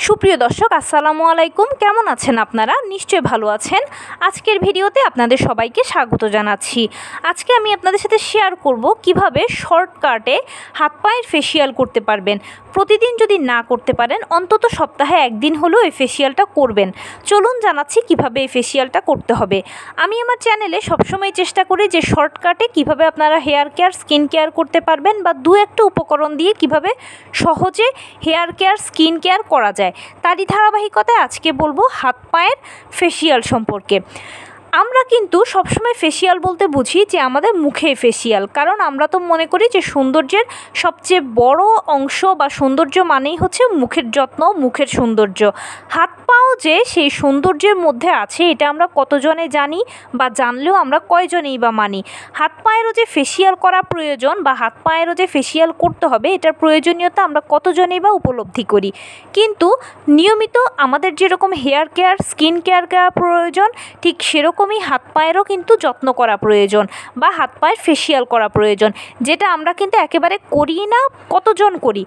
সুপ্রিয় দর্শক আসসালামু আলাইকুম, কেমন আছেন আপনারা? নিশ্চয়ই ভালো আছেন। আজকের ভিডিওতে আপনাদের সবাইকে স্বাগত জানাচ্ছি। আজকে আমি আপনাদের সাথে শেয়ার করব কিভাবে শর্টকাটে হাত পায়ের ফেসিয়াল করতে পারবেন। প্রতিদিন যদি না করতে পারেন অন্তত সপ্তাহে একদিন হলেও এই ফেসিয়ালটা করবেন। চলুন জানাচ্ছি কিভাবে এই ফেসিয়ালটা করতে হবে। আমি আমার চ্যানেলে সবসময় চেষ্টা করি যে শর্টকাটে কিভাবে আপনারা হেয়ার কেয়ার স্কিন কেয়ার করতে পারবেন বা দু একটা উপকরণ দিয়ে কিভাবে সহজে হেয়ার কেয়ার স্কিন কেয়ার করা যায়। তারই ধারাবাহিকতায় আজকে বলবো হাত পায়ের ফেসিয়াল সম্পর্কে। আমরা কিন্তু সবসময় ফেসিয়াল বলতে বুঝি যে আমাদের মুখে ফেসিয়াল, কারণ আমরা তো মনে করি যে সৌন্দর্যের সবচেয়ে বড় অংশ বা সৌন্দর্য মানেই হচ্ছে মুখের যত্ন, মুখের সৌন্দর্য। হাত পাও যে সেই সৌন্দর্যের মধ্যে আছে এটা আমরা কতজনে জানি বা জানলেও আমরা কয়জনেই বা মানি। হাত পায়েরও যে ফেসিয়াল করা প্রয়োজন বা হাত পায়েরও যে ফেসিয়াল করতে হবে এটার প্রয়োজনীয়তা আমরা কতজনেই বা উপলব্ধি করি। কিন্তু নিয়মিত আমাদের যেরকম হেয়ার কেয়ার স্কিন কেয়ার করা প্রয়োজন ঠিক সেরকম হাত পায়েরও কিন্তু যত্ন করা প্রয়োজন বা হাত পায়ের ফেসিয়াল করা প্রয়োজন, যেটা আমরা কিন্তু একেবারে করি না। কতজন করি?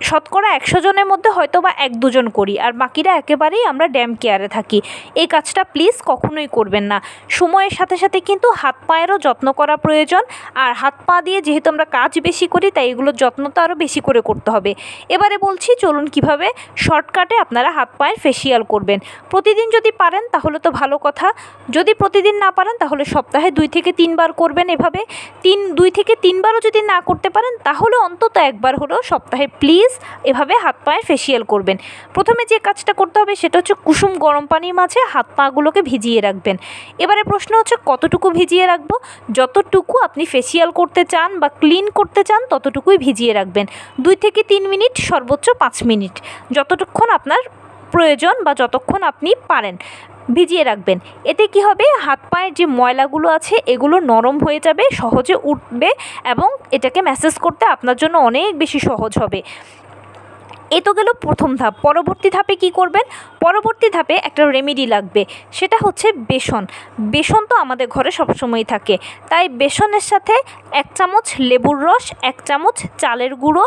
শতকরা 100 জনের মধ্যে হয়তো বা 1-2 জন করি, আর বাকিরা একেবারেই আমরা ড্যাম কেয়ারে থাকি। এই কাজটা প্লিজ কখনোই করবেন না। সময়ের সাথে সাথে কিন্তু হাত পায়েরও যত্ন করা প্রয়োজন, আর হাত পা দিয়ে যেহেতু আমরা কাজ বেশি করি তাই এগুলোর যত্ন তো আরও বেশি করে করতে হবে। এবারে বলছি চলুন কিভাবে শর্টকাটে আপনারা হাত পায়ের ফেসিয়াল করবেন। প্রতিদিন যদি পারেন তাহলে তো ভালো কথা, যদি প্রতিদিন না পারেন তাহলে সপ্তাহে 2 থেকে 3 বার করবেন। এভাবে 2 থেকে 3 বারও যদি না করতে পারেন তাহলে অন্তত একবার হলেও সপ্তাহে প্লিজ এভাবে হাত পায়ের ফেসিয়াল করবেন। প্রথমে যে কাজটা করতে হবে সেটা হচ্ছে কুসুম গরম পানির মাঝে হাত পাগুলোকে ভিজিয়ে রাখবেন। এবারে প্রশ্ন হচ্ছে কতটুকু ভিজিয়ে রাখবো? যতটুকু আপনি ফেসিয়াল করতে চান বা ক্লিন করতে চান ততটুকুই ভিজিয়ে রাখবেন। 2 থেকে 3 মিনিট, সর্বোচ্চ 5 মিনিট, যতটুক্ষণ আপনার প্রয়োজন বা যতক্ষণ আপনি পারেন ভিজিয়ে রাখবেন। এতে কি হবে, হাত পায়ের যে ময়লাগুলো আছে এগুলো নরম হয়ে যাবে, সহজে উঠবে এবং এটাকে ম্যাসেজ করতে আপনার জন্য অনেক বেশি সহজ হবে। এ তো গেল প্রথম ধাপ। পরবর্তী ধাপে কি করবেন? পরবর্তী ধাপে একটা রেমেডি লাগবে, সেটা হচ্ছে বেসন। বেসন তো আমাদের ঘরে সবসময়ই থাকে, তাই বেসনের সাথে 1 চামচ লেবুর রস, 1 চামচ চালের গুঁড়ো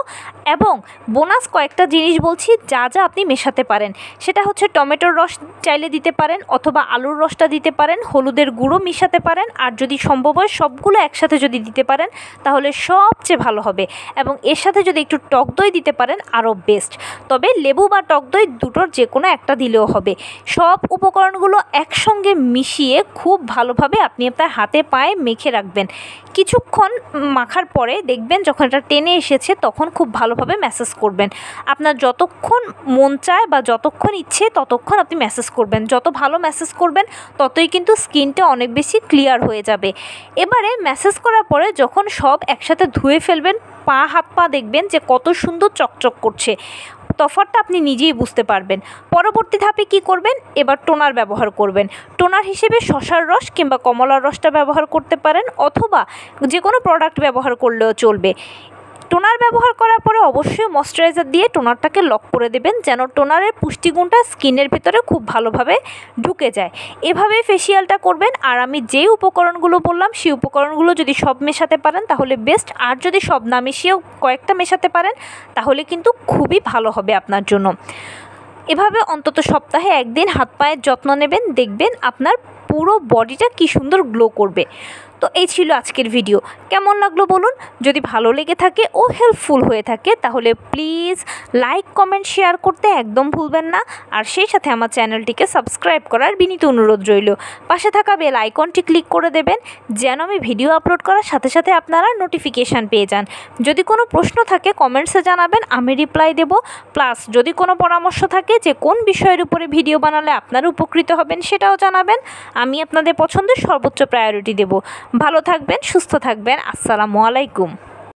এবং বোনাস কয়েকটা জিনিস বলছি যা যা আপনি মেশাতে পারেন। সেটা হচ্ছে টমেটোর রস চাইলে দিতে পারেন অথবা আলুর রসটা দিতে পারেন, হলুদের গুঁড়ো মিশাতে পারেন, আর যদি সম্ভব হয় সবগুলো একসাথে যদি দিতে পারেন তাহলে সবচেয়ে ভালো হবে। এবং এর সাথে যদি একটু টক দই দিতে পারেন আরও বেস্ট। তবে লেবু বা টক দই দুটোর যে কোনো একটা দিলেও হবে। সব উপকরণগুলো একসঙ্গে মিশিয়ে খুব ভালোভাবে আপনি আপনার হাতে পায়ে মেখে রাখবেন। কিছুক্ষণ মাখার পরে দেখবেন যখন এটা টেনে এসেছে তখন খুব ভালোভাবে ম্যাসেজ করবেন। আপনার যতক্ষণ মন চায় বা যতক্ষণ ইচ্ছে ততক্ষণ আপনি ম্যাসেজ করবেন। যত ভালো ম্যাসেজ করবেন ততই কিন্তু স্কিনটা অনেক বেশি ক্লিয়ার হয়ে যাবে। এবারে ম্যাসেজ করার পরে যখন সব একসাথে ধুয়ে ফেলবেন হাত পা দেখবেন যে কত সুন্দর চকচক করছে। তফাৎটা আপনি নিজেই বুঝতে পারবেন। পরবর্তী ধাপে কি করবেন? এবার টোনার ব্যবহার করবেন। টোনার হিসেবে শসার রস কিংবা কমলার রসটা ব্যবহার করতে পারেন অথবা যে কোনো প্রোডাক্ট ব্যবহার করলেও চলবে। টোনার ব্যবহার করার পরে অবশ্যই ময়শ্চারাইজার দিয়ে টোনারটাকে লক করে দেবেন যেন টোনারের পুষ্টিগুণটা স্কিনের ভিতরে খুব ভালোভাবে ঢুকে যায়। এভাবেই ফেসিয়ালটা করবেন। আর আমি যে উপকরণগুলো বললাম সেই উপকরণগুলো যদি সব মেশাতে পারেন তাহলে বেস্ট, আর যদি সব না মিশিয়েও কয়েকটা মেশাতে পারেন তাহলে কিন্তু খুবই ভালো হবে আপনার জন্য। এভাবে অন্তত সপ্তাহে একদিন হাত পায়ের যত্ন নেবেন, দেখবেন আপনার পুরো বডিটা কি সুন্দর গ্লো করবে। তো এই ছিল আজকের ভিডিও। কেমন লাগলো বলুন? যদি ভালো লেগে থাকে ও হেল্পফুল হয়ে থাকে তাহলে প্লিজ লাইক, কমেন্ট, শেয়ার করতে একদম ভুলবেন না। আর সেই সাথে আমার চ্যানেলটিকে সাবস্ক্রাইব করার বিনীত অনুরোধ রইল। পাশে থাকা বেল আইকনটি ক্লিক করে দেবেন যেন আমি ভিডিও আপলোড করার সাথে সাথে আপনারা নোটিফিকেশান পেয়ে যান। যদি কোনো প্রশ্ন থাকে কমেন্টসে জানাবেন, আমি রিপ্লাই দেব। প্লাস যদি কোনো পরামর্শ থাকে যে কোন বিষয়ের উপরে ভিডিও বানালে আপনারা উপকৃত হবেন সেটাও জানাবেন। আমি আপনাদের পছন্দের সর্বোচ্চ প্রায়োরিটি দেব। ভালো থাকবেন, সুস্থ থাকবেন। আসসালামু আলাইকুম।